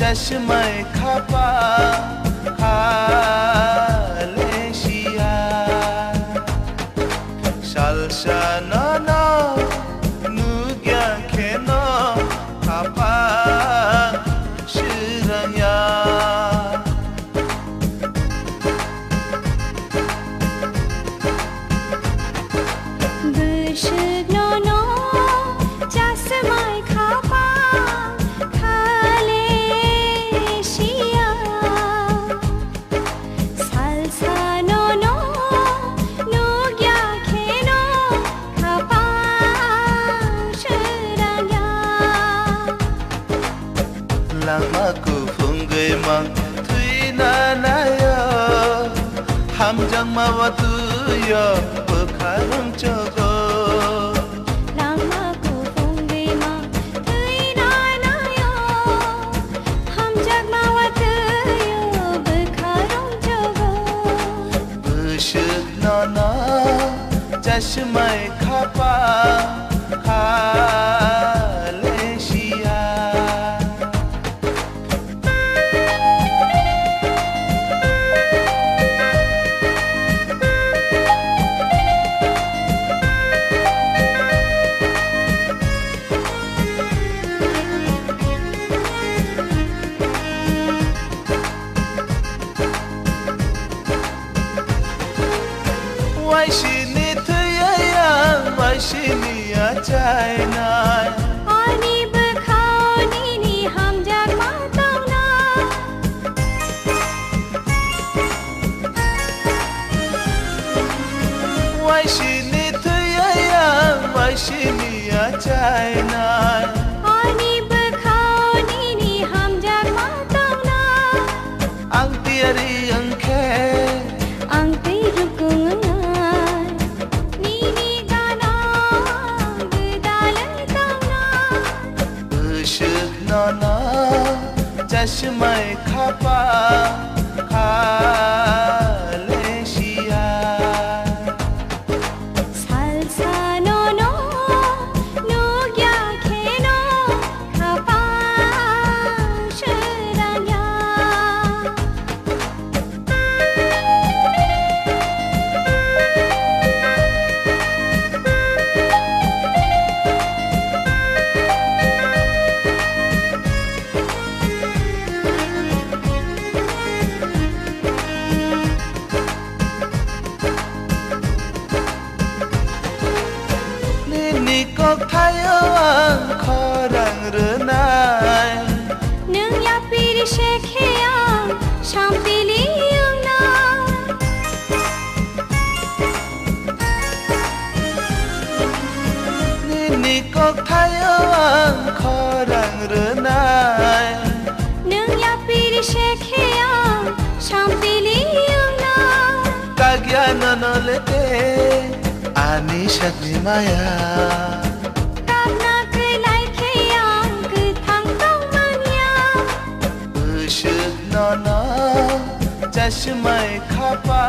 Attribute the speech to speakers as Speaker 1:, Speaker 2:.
Speaker 1: चश्मे खपा खालेशिया शालशा नना नुग्या खेनो खपा शिरया Lamaku fungai mang tui na yo hamjang mawatu yo bekharung jogo
Speaker 2: Lamaku fungai mang tui na yo hamjang mawatu yo bekharung jogo
Speaker 1: Bushuk nana chashmai khapa Malaysia Why she need to yang why she need China
Speaker 2: Ani bekhao ni ham jak matang na
Speaker 1: Why she need to yang why she need China
Speaker 2: Ani bekhao ni ham jak matang na
Speaker 1: Ang tiari ang ke
Speaker 2: Ang tirukung
Speaker 1: Nana chashmai khapa Malaysia
Speaker 2: Salsa nono nugya kheno khapa shiraya
Speaker 1: Kok tayo ang korang renai
Speaker 2: Nung yapiri shekheyang shampili yung na
Speaker 1: Nini kok tayo ang korang renai
Speaker 2: Nung yapiri shekheyang shampili yung na
Speaker 1: Kagya nanolete Ani shakti maya Nana chashmai khapa